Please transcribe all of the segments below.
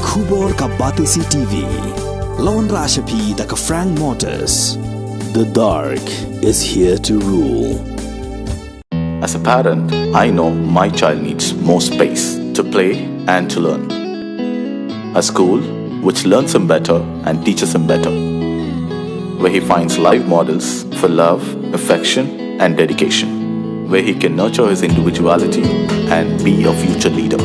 Khubor ka Batisi TV. Lawan Rashapi da ka Frank Motors. The dark is here to rule. As a parent, I know my child needs more space to play and to learn. A school which learns him better and teaches him better, where he finds live models for love, affection and dedication, where he can nurture his individuality and be a future leader.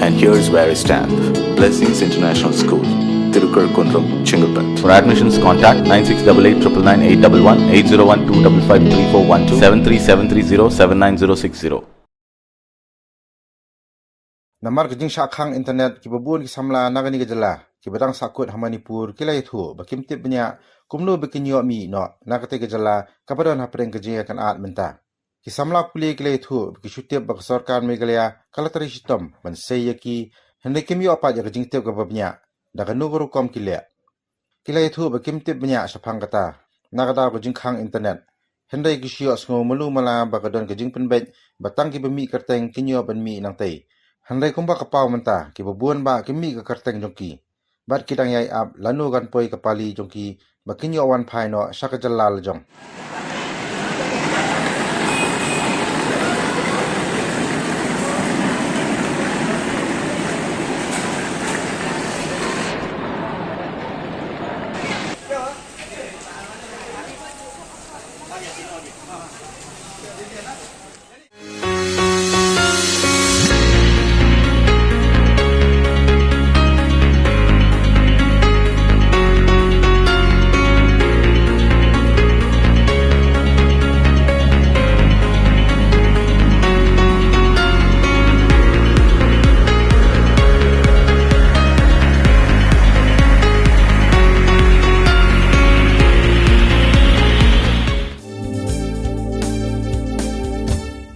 And here's where I stand. Blessings International School, Tirukurakkundram, Chingalpet. For admissions, contact 9688999811 8012553412 73730 Namar kajing syakang internet kibabun ki Samla nagani gejala kibadang sakut ha Manipur kilai thu bakim tip benya kumnu bekinyo mi no nakate gejala kapadon ha preng kajing akan at menta ki Samla Pule kilai thu ki syutip bak sarkar Meghalaya kalatari sistem ban sayaki hendak kimyo apa ja kajing tip kababnya daga nuguru kom kilai thu bakim tip benya sapang kata nagada kajing khang internet hendak ki syok sngo melu mala bakadon kajing penbet batang ki bemi Kyrteng kinyo ban mi nang tai Handai kumba kapau menta ki babuan ba kimi ka Kyrteng jongki bat kitang yai ab lanu gan poi kapali jongki bakinyo wan phai no sakajalla jong